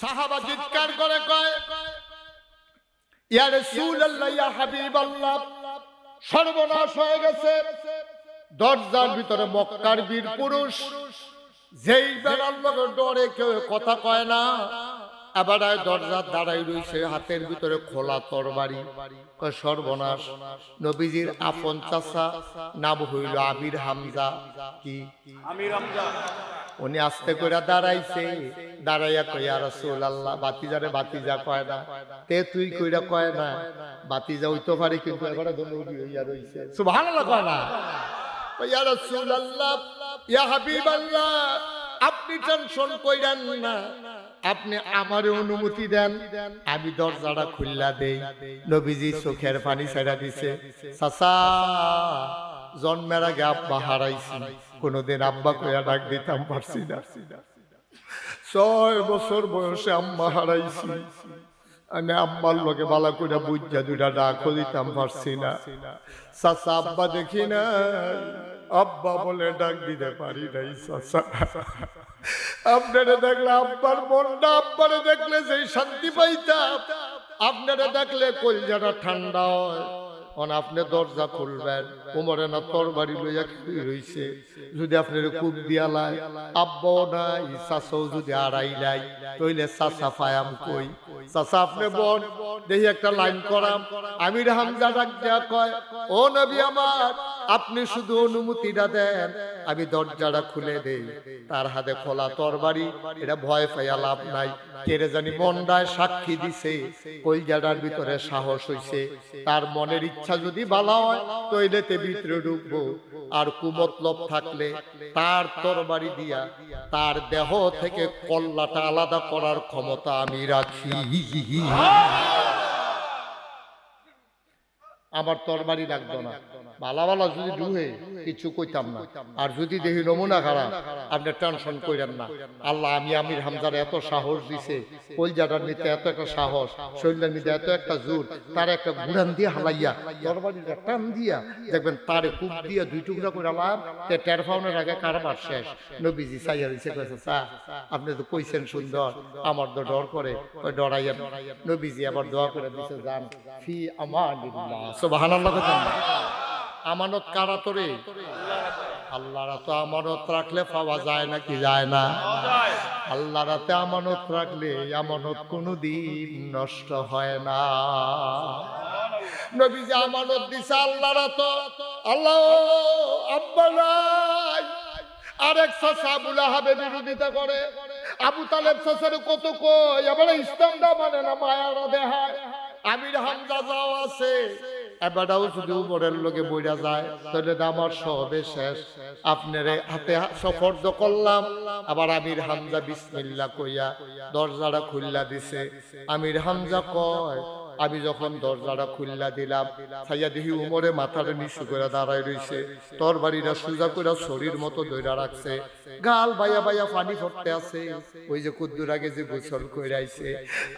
সাহাবা চিৎকার করে কয়, ইয়া রাসূলুল্লাহ, ইয়া হাবিবাল্লাহ, সর্বনাশ হয়ে গেছে। দরজার ভিতরে মক্কার বীর পুরুষ, যেই বেড়ার লোকের ডরে কেউ কথা কয় না, আবার দরজার দাঁড়াই রইছে, হাতের ভিতরে খোলা তরবারি। সর্বনাশ, নবীজির আপন চাচা, নাম হইল আমির হামজা। কি আমির হামজা? উনি আস্তে করে দাঁড়াইছে, দাঁড়াইয়া কই, ইয়া রাসূলুল্লাহ, বাতিজারে বাতিজা কয় না, তে তুই কইরা কয় না, বাতিজা হইতে পারে কিন্তু এবারে দনবি হইয়া রইছে। সুবহানাল্লাহ কয় না? ইয়া রাসূলুল্লাহ, ইয়া হাবিবাল্লাহ, আপনি টেনশন কইরেন না, আপনি আমারে অনুমতি দেন, আমি দরজাটা খুললা দেই। নবীজি চোখের পানি ছেড়া দিছে। চাচা, জন্মের আগে আব্বা হারাইছি, কোনদিন আব্বা কইয়া ডাক দিতাম পারছি না। 6 বছর বয়সে আম্মা হারাইছি, আমি আম্মার লোকে বালা করে বুঝা দুটা ডাক দিতাম পারছি না। চাচা, আব্বা দেখি না, আব্বা বলে ডাক দিতে পারি নাই। চাচা, আপনারা দেখলে আব্বার মনটা, আব্বারে দেখলে সেই শান্তি পাইতাম, আপনারা দেখলে কলজাটা ঠান্ডা হয়। আপনি দরজা খুলবেন, উমরে না তরবারি লইয়া কি রইছে, যদি আপনার কূপ দিয়া লাই, আব্বাও নাই, চাচাও যদি আড়াই লাই, তইলে চাচা পায়াম কই? চাচা আপনি বল দেখি একটা লাইন করাম। আমির হামজা ডাক দিয়া কয়, ও নবী আমার, আপনি শুধু অনুমতিটা দেন, আমি দরজাটা খুলে দেই। তার হাতে খোলা তরবারি, এটা ভয় পাইয়া লাভ নাই। কেড়ে জানি মন্ডায় সাক্ষী দিছে, কলজাটার ভিতরে সাহস হইছে, তার মনের ইচ্ছা যদি ভালো হয় তইলেতে ভিতরে ঢুকবো, আর কুমতলব থাকলে তার তরবারি দিয়া তার দেহ থেকে কল্লাটা আলাদা করার ক্ষমতা আমি রাখি। আমার তরবারি লাগতো না, ভালা ভালা যদি ডুহে কিছু কইতাম না। আর যদি দেখি নমুনা খারাপ, আপনি টেনশন কইরেন না। আল্লাহ আমি আমির হামজার এত সাহস দিছে, কলজাটার নিতে এত একটা সাহস, শরীরের নিতে এত একটা জোর, তার একটা গুড়ান দিয়ে হালাইয়া তরবারিটা টান দিয়া দেখবেন তারে কূপ দিয়া 2 টুকরা করে লাভ, টের পাওয়ার আগে কারবার শেষ। নবীজি চাইয়া দিছে, কইছে, চা আপনি তো কইছেন সুন্দর, আমার তো ডর করে, ওই ডরাইয়া। নবীজি আবার দোয়া করে দিছে, জান ফি আমানিল্লাহ। সুবহানাল্লাহ। আমানত কারা তোরে? আল্লাহরা তো আমানত রাখলে পাওয়া যায় না, কি যায় না? আল্লাহ রাতে আমানত রাখলে আমানত কোনোদিন নষ্ট হয় না। নবীজি আমানত দিছে আল্লাহরা, তো আল্লাহ আব্বা নাই। আরেক চাচা আবু লাহাবের বিরোধিতা করে, আবু তালেব চাচার কত কই, এবারে ইসলামটা মানে না, মায়ারা দেখায়। আমির হামজা যাও আছে, এবারও যদি উমরের লোকে বইরা যায়, তাহলে আমার সবে শেষ। আপনার হাতে সফর্দ করলাম। আবার আমির হামজা বিসমিল্লাহ কইয়া দরজাটা খুললা দিছে। আমির হামজা কয়, আমি যখন দরজাটা খুললা দিলাম, ছাইয়া দেখি উমরে মাথাটা নিচু করে দাঁড়ায় রইছে, তরবারিটা সোজা করে শরীর মতো ধইরা রাখছে, গাল বাইয়া বাইয়া পানি পড়তে আছে, ওই যে কুদ্দুর আগে যে গোসল কইরাইছে।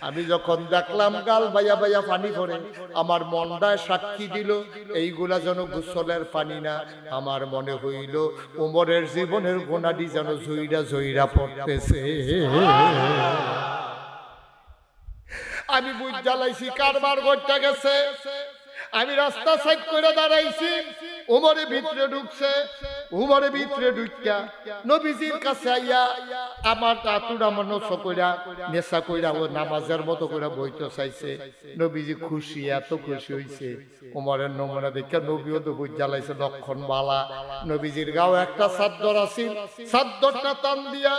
আমি যখন দেখলাম গাল বাইয়া বাইয়া পানি পড়ে, আমার মনটায় সাক্ষী দিল এইগুলা যেন গোসলের পানি না, আমার মনে হইল উমরের জীবনের গোনাডি যেন জইরা জইরা পড়তেছে। আমি বুঝ জ্বালাইছি কারবার করতে গেছে। আমি রাস্তা সাইড করে দাঁড়াইছি, উমরে ভিতরে ঢুকছে। উমরে ভিতরে ঢুকিয়া নবীজির কাছে আইয়া আমার তাতুরা মনস কইরা নেশা কইরা ও নামাজের মতো করে বইতে চাইছে। নবীজি খুশি, এত খুশি হইছে। উমরের নমুনা দেখে নবীও তো বুঝ জ্বালাইছে, লক্ষণ বালা। নবীজির গাও একটা চাদর আছিল, চাদরটা টান দিয়া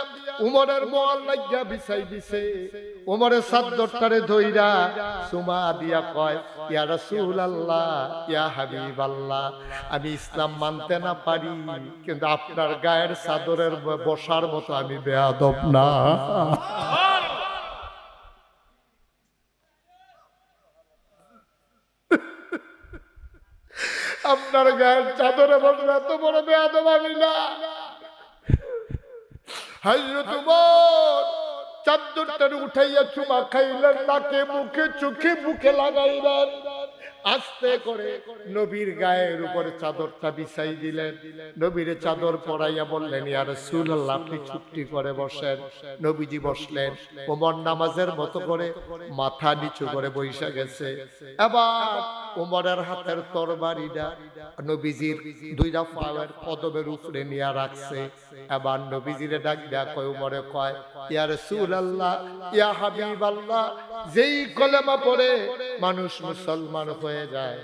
উমরের মোয়াল লাগিয়া বিছাই দিছে। উমরের চাদরটারে ধইরা সুমা দিয়া কয়, ইয়া রাসূলুল্লাহ, ইয়া হাবিবাল্লাহ, আমি ইসলাম মানতে না পারি, কিন্তু আপনার গায়ের চাদরের বসার মতো আমি বেয়াদব না। আপনার গায়ের চাদরে বসবে এত বড় বেয়াদব আমি না। হযরত উমর চাদরটা উঠাইয়া চুমা খাইলেন, নাকে মুখে চোখে মুখে লাগাইলেন। আস্তে করে নবীর গায়ের উপরে চাদরটা বিছাই দিলেন, নবীর চাদর পরাইয়া বললেন, ইয়া রাসূলুল্লাহ আপনি চুপটি করে বসেন। নবীজি বসলেন, ওমর নামাজের মতো করে মাথা নিচু করে বইসা গেছে। এবার ওমরের হাতের তরবারিটা নবীজির দুইটা পায়ের কদমের উপরে নিয়ে রাখছে। এবার নবীজিরে ডাক দেয়া কয়, ওমরে কয়, ইয়া রাসূলুল্লাহ ইয়া হাবিবাল্লাহ, যেই কলেমা পড়ে মানুষ মুসলমান হয়ে যায়,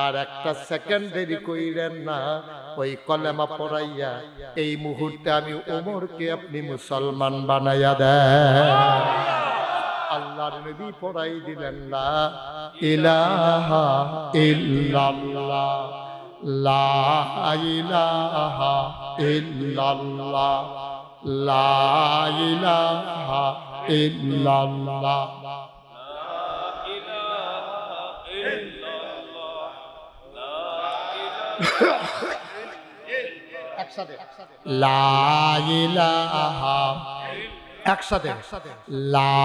আর একটা সেকেন্ড দেরি কইলেন না, ওই কলেমা পড়াইয়া এই মুহূর্তে আমি ওমরকে আপনি মুসলমান বানাইয়া দেন। আল্লাহর নবী পড়াই দিলেন, লা ইলাহা ইল্লাল্লাহ, লা ইলাহা ইল্লাল্লাহ, লা ইলাহা ইল্লাল্লাহ। লা ইলাহা, একসাথে, লা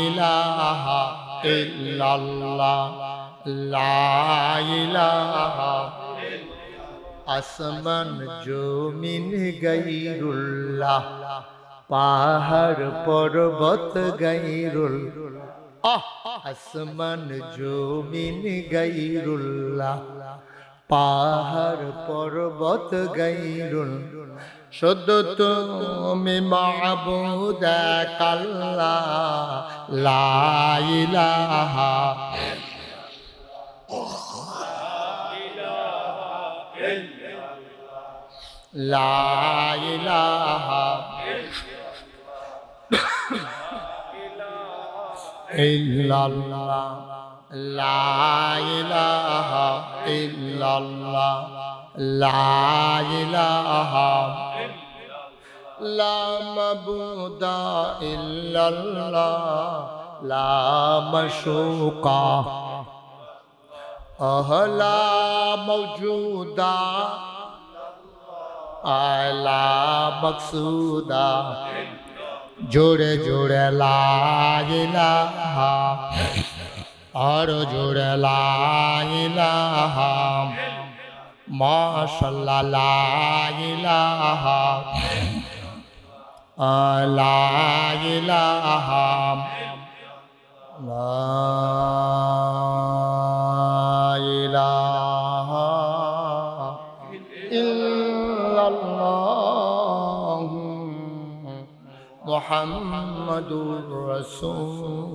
ইলাহা ইল্লাল্লাহ, লা ইলাহা। আসমান জমিন গায়রুল্লাহ, পাহাড় পর্বত গায়রুল্লাহ, আসমান জমিন গায়রুল্লাহ, পাহাড় পর্বত গায়রুল্লাহ, শুধু তুমি মাবুদ এক আল্লাহ, লা ইলাহা লা ইলাহা ইল্লাল্লাহ, লা ইলাহা ইল্লাল্লাহ, লা ইলাহা লা মাবুদা ইল্লাল্লাহ, লা মাশুকা লা মওজুদা আলা মকসুদা। জোরে জোরে লা ইলাহা, আর জোরে লা ইলাহা, মাশাআল্লাহ লা ইলাহা, লা ইলাহা, লা ইলাহা ইল্লাল্লাহ মুহাম্মাদুর রাসূল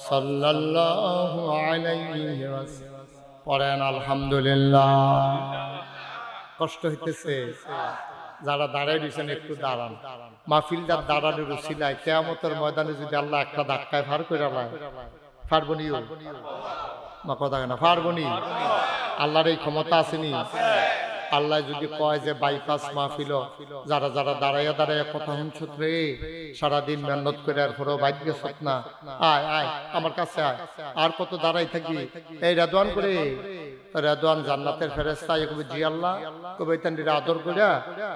সাল্লাল্লাহু আলাইহি ওয়াসাল্লাম। পড়েন আলহামদুলিল্লাহ। কষ্ট হইতেছে? যারা দাঁড়াই দিয়েছেন একটু দাঁড়ান। মাহফিলদার দাঁড়ানোর উসিলায় কিয়ামতের ময়দানে যদি আল্লাহ একটা ধাক্কায় ফার করে আলায়, পারবনিও মা কথা না, পারবনি? আল্লাহর এই ক্ষমতা আসেনি? আল্লাহ যদি কয় যে বাইপাস মাহফিল, যারা যারা দাঁড়াইয়া দাঁড়াইয়া কথা শুনছত রে, সারাদিন মেহনত করে আর ঘরেও বাইক গেছত না, আয় আয় আমার কাছে আয়, আর কত দাঁড়াই থাকবি, এই রেদওয়ান করে রেদওয়ান জান্নাতের ফেরেশতা কবে জি আল্লাহ, কবে এটান্ডির আদর করে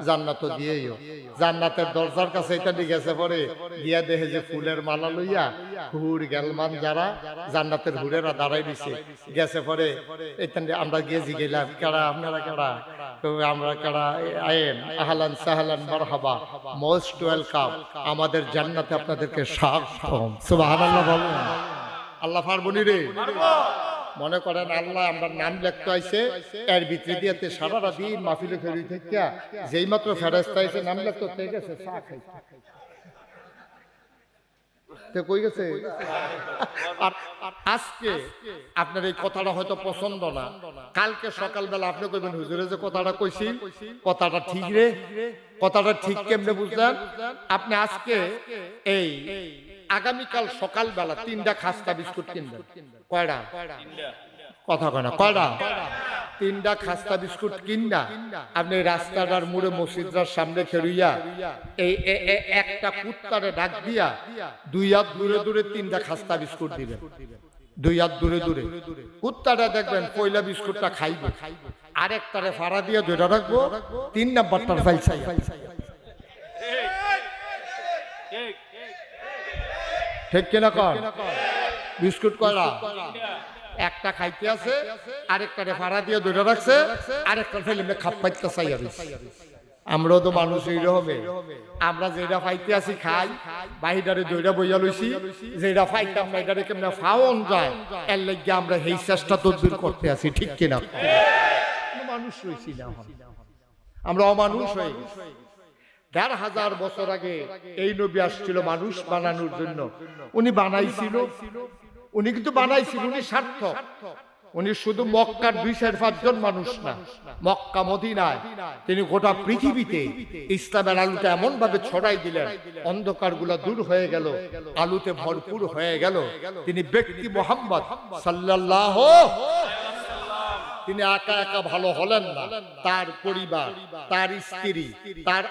জান্নাত দিয়েও, জান্নাতের দরজার কাছে এটান্ডি গেছে পরে গিয়া দেখে যে ফুলের মালা লইয়া হুর গেলমান যারা জান্নাতের হুরেরা দাঁড়াই দিছে, গেছে পরে এটান্ডি আমরা গিয়ে জিগেলাম, কারা আপনারা কারা? আমরা কারা? আয়েন, আহলান সাহলান মারহাবা, মোস্ট ওয়েলকাম, আমাদের জান্নাতে আপনাদেরকে স্বাগতম। সুবহানাল্লাহ বলেন। আল্লাহ পারবনি রে? মনে করেন আল্লাহ আমরা নাম লিখতে আইছে, এর ভিতরে দিয়েতে সারা দিন মাহফিলে ফেরি থেকে যেই মাত্র ফেরেশতা আইছে নাম লিখতে হয়ে গেছে, চা খাইতে কই গেছে। আজকে আপনার এই কথাটা হয়তো পছন্দ না, কালকে সকালবেলা আপনি কইবেন হুজুরে যে কথাটা কইছি কথাটা ঠিক রে, কথাটা ঠিক কেমনে বুঝলেন? আপনি আজকে এই আগামীকাল সকালবেলা 3টা খাস্তা বিস্কুট কিনবেন। কয়টা? কথা কয় না, কয়টা? 3টা খাস্তা বিস্কুট কিনা আপনি রাস্তাটার মোড়ে মসজিদটার সামনে খেলুইয়া এই একটা কুত্তারে ডাক দিয়া 2 হাত দূরে দূরে 3টা খাস্তা বিস্কুট দিবেন। 2 হাত দূরে দূরে কুত্তাটা দেখবেন পয়লা বিস্কুটটা খাইবে, আরেকটারে ফাড়া দিয়ে ধরে রাখবো, 3 নাম্বারটার ফাইলছাই। ঠিক কিনা কর? বিস্কুট কয়টা? একটা খাইতে আছে, আরেকটারে ফাড়া দিয়ে ধরে রাখছে, আরেকটা ফেলে খাপ্পাইতে চাইয়া দিচ্ছে। আমরাও তো মানুষ এইরকমই, আমরা যেটা ফাইতে আছি খাই, বাহিদারে দইটা বইয়া লইছি, যেটা ফাইতাম না এটারে কেমনে ফাওন যায়, এর লাগে আমরা এই চেষ্টা তদবির করতে আছি, ঠিক কিনা? মানুষ রইছি না, আমরা অমানুষ হয়ে গেছি। ১,৫০০ বছর আগে এই নবী আসছিল মানুষ বানানোর জন্য। উনি বানাইছিল, উনি কিন্তু বানাইছিল, উনি সার্থক। উনি শুধু মক্কার ২-৫ জন মানুষ না, মক্কা মদিনায় তিনি গোটা পৃথিবীতে ইসলামের আলোটা এমন ভাবে ছড়াই দিলেন, অন্ধকার গুলা দূর হয়ে গেল, আলোতে ভরপুর হয়ে গেল। তিনি ব্যক্তি মুহাম্মদ সাল্লাল্লাহু, তিনি একা একা ভালো হলেন না, তার পরিবার, তার স্ত্রী, তার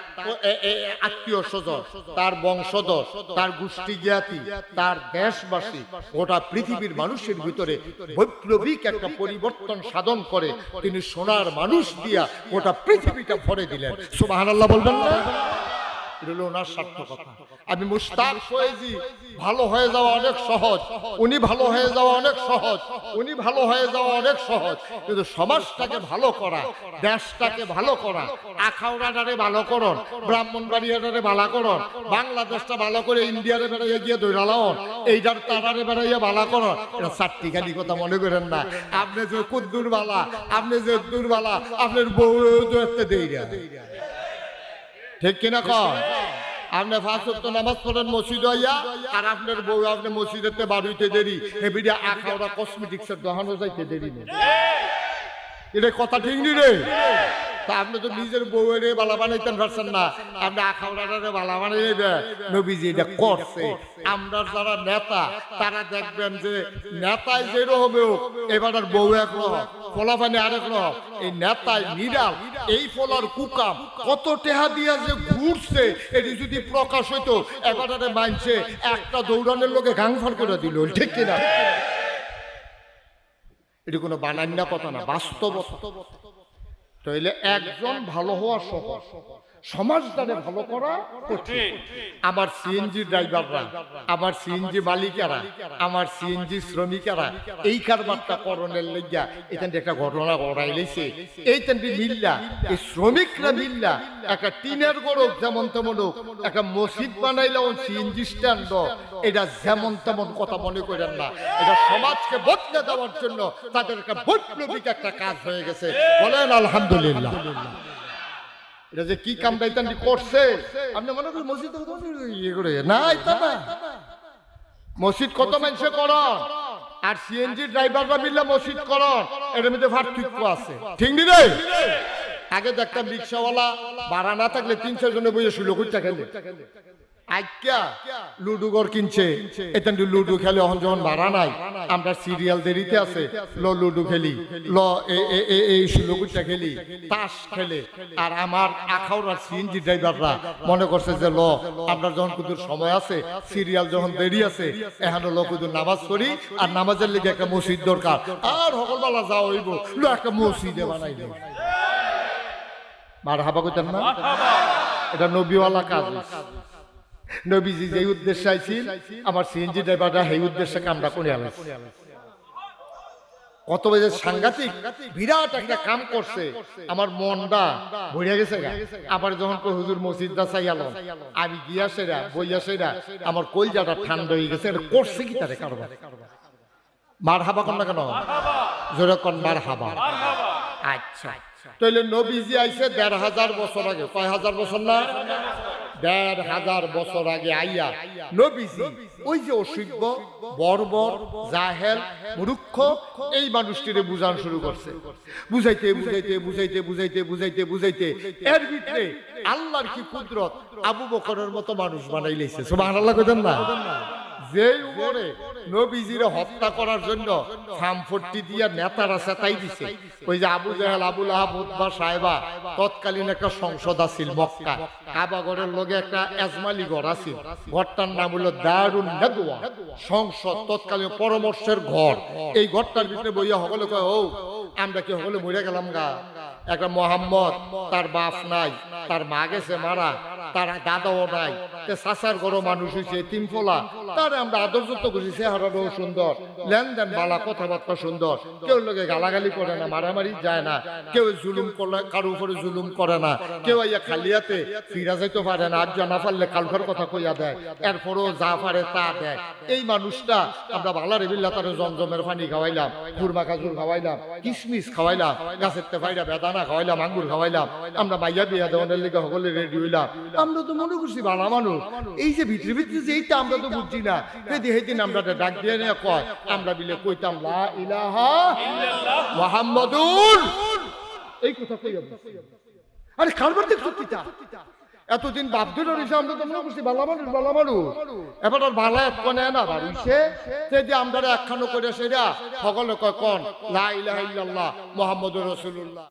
আত্মীয় স্বজন, তার বংশধর, তার গোষ্ঠী জ্ঞাতি, তার দেশবাসী, গোটা পৃথিবীর মানুষের ভিতরে বৈপ্লবিক একটা পরিবর্তন সাধন করে তিনি সোনার মানুষ দিয়া গোটা পৃথিবীটা ভরে দিলেন। সুবহানাল্লাহ বলবেন না? ওনার সার্থকতা। আমি মুশতাক ফয়েজি, ভালো হয়ে যাওয়া অনেক সহজ, উনি ভালো হয়ে যাওয়া অনেক সহজ, উনি ভালো হয়ে যাওয়া অনেক সহজ, কিন্তু সমাজটাকে ভালো করা, দেশটাকে ভালো করা, আখাউড়াটারে ভালো করুন, ব্রাহ্মণবাড়িয়াটারে ভালো করুন, বাংলাদেশটা ভালো করে ইন্ডিয়ারে বেড়াইয়া গিয়ে দৈরালাম, এইটার তারারে বেড়াইয়া ভালো করুন, এটা চারটিখানি কথা মনে করেন না। আপনি যে কুদ্দুর বালা, আপনি যে দূর বালা, আপনার বউ একটা দেই না, ঠিক কিনা কন? আপনি ৫ ওয়াক্ত নামাজ পড়েন মসজিদ হইয়া, আর আপনার বউ আপনি মসজিদেতে বাড়িতে দেরি, এবিডা আখাউড়া কসমেটিক্সের দোকানও যাইতে দেরি নেই। এটা কথা ঠিক নি রে? তা আপনি তো নিজের বউয়ের বালা বানাইতেন পারছেন না, আপনি আখাউড়ারে বালা বানাই নেবে। নবীজি এটা করছে। আমরা যারা নেতা তারা দেখবেন যে নেতায় যেরকম হোক, এবার আর বউ একরকম, ফলাফানি আরেক রকম। এই নেতায় নিরাল, এই ফলার কুকাম কত টেহা দিয়া যে ঘুরছে, এটি যদি প্রকাশ হইতো এবারে মানছে একটা দৌড়ানোর লোকে গাংফার করে দিল, ঠিক কিনা? এটি কোনো বানান্না কথা না, বাস্তবতা। তাইলে একজন ভালো হওয়া সহজ, সমাজটারে ভালো করা কঠিন। আমার সিএনজি ড্রাইভাররা, আমার সিএনজি মালিকেরা, আমার সিএনজি শ্রমিকেরা এই কারবারটা করণের লাগিয়া এখান থেকে একটা ঘটনা ঘটাইলেছে। এইখানটি মিল্লা, এই শ্রমিকরা মিল্লা একটা টিনের গড়ক যেমন তেমন একটা মসজিদ বানাইল সিএনজি স্ট্যান্ড, এটা যেমন তেমন কথা মনে করেন না, এটা সমাজকে বদলে দেওয়ার জন্য তাদের একটা বৈপ্লবিক একটা কাজ হয়ে গেছে। বলেন আলহামদুলিল্লাহ। এটা যে কি কাম দায়িত্ব করছে, আপনি মনে করেন মসজিদ ইয়ে করে না, এটা না। মসজিদ কত মানুষে করন, আর সিএনজি ড্রাইভাররা মিললে মসজিদ করন, এর মধ্যে পার্থক্য আছে, ঠিক নি রে? আগে দেখতাম রিক্সাওয়ালা ভাড়া না থাকলে ৩-৪ জনে বইয়ে শুলো কুইটা খেলে, আইকা লুডু ঘর কিনছে, এখান লুডু খেলে। এখন যখন ভাড়া নাই, আমরা সিরিয়াল দেরিতে আছে, ল লুডু খেলি, ল এই সুলগুটা খেলি, তাস খেলে। আর আমার আখাউড়ার সিএনজি ড্রাইভাররা মনে করছে যে ল আমরা যখন কুদুর সময় আছে, সিরিয়াল যখন দেরি আছে, এখানে ল কুদুর নামাজ পড়ি, আর নামাজের লেগে একটা মসজিদ দরকার, আর সকলবেলা যাওয়া হইব, লো একটা মসজিদে বানাই দেব। মারহাবা কইতেন না? এটা নবীওয়ালা কাজ। নবীজি যে উদ্দেশ্যে আইছিল, আমার সিএনজি ড্রাইভাররা সেই উদ্দেশ্যে কামটা করে আলাইছে। কত বাজে সাংঘাতিক বিরাট একটা কাম করছে, আমার মনটা ভরে গেছে। আবার যখন কই হুজুর মসজিদটা চাইয়ালাম, আমি গিয়া সেরা বইয়া সেরা আমার কলজাটা ঠান্ডা হয়ে গেছে। এটা করছে কি তারে কারবার? মারহাবা কোন না কেন? জোরে কোন মারহাবা। আচ্ছা, তাইলে নবীজি আইছে ১,৫০০ বছর আগে। কয় হাজার বছর না? ১,৫০০ বছর আগে আইয়া নবীজি ওই যে অসভ্য, বর্বর, জাহেল, মূর্খ এই মানুষটিরে বুঝানো শুরু করছে। বুঝাইতে বুঝাইতে বুঝাইতে বুঝাইতে বুঝাইতে বুঝাইতে এর ভিতরে আল্লাহর কি কুদরত, আবু বকরের মতো মানুষ বানাইলেছে। সুবহানাল্লাহ কইতেন না? যে উপরে নবীজিরে হত্যা করার জন্য ফামফট্টি দিয়া নেতারা চেতাই দিছে। ওই যে আবু জাহেল, আবুল আহাব, উতবা, সাহেবা, তৎকালীন একটা সংসদ আছিল মক্কা, কাবাগরের লগে একটা এজমালি ঘর আছিল, ঘরটার নাম হলো দারুন নাদওয়া, সংসদ, তৎকালীন পরামর্শের ঘর। এই ঘরটার ভিতরে বইয়া সকলে কয়, ও আমরা কি সকলে মরে গেলাম গা? একটা মোহাম্মদ, তার বাপ নাই, তার মা গেছে মারা, তার দাদাও নাই, সাসার গরো মানুষ হয়েছে তিন ফোলা তারে আমরা আদর যত্ন করছি, চেহারাটাও সুন্দর, লেনদেন বালা, কথাবার্তা সুন্দর, কেউ লোকে গালাগালি করে না, মারামারি যায় না, কেউ জুলুম করলে কারো উপরে জুলুম করে না, কেউ ইয়া খালিয়াতে ফিরা যাইতে পারে না, আর জানা পারলে কালঘর কথা কইয়া দেয়, এরপরও যা পারে তা দেয়। এই মানুষটা আমরা বালা রেবিল্লা তার জমজমের পানি খাওয়াইলাম, খুরমা খাজুর খাওয়াইলাম, কিশমিশ খাওয়াইলাম, গাছের তেফাইরা বেদানা খাওয়াইলাম, আঙ্গুর খাওয়াইলাম, আমরা মাইয়া বিয়া দেওয়ানের লিগে সকলে রেডি হইলাম। আমরা তো মনে করছি বালা মানুষ, এই যে ভিতরে ভিতরে যে এইটা আমরা তো বুঝছি না, সেদিন আমরা ডাক দিয়ে নিয়ে কয়, আমরা বিলে কইতাম লা ইলাহা মুহাম্মাদুর, এই কথা কই। আরে কারবার দেখছো কিটা এতদিন বাপ ধরে রয়েছে, আমরা তো মনে করছি বালা মানুষ বালা মানুষ, এবার আর বালা এক কনে না বাড়িছে, সে যে আমরা একখানো করে সেটা সকলে কয় কোন লা ইলাহা ইল্লাল্লাহ মুহাম্মাদুর রাসূলুল্লাহ।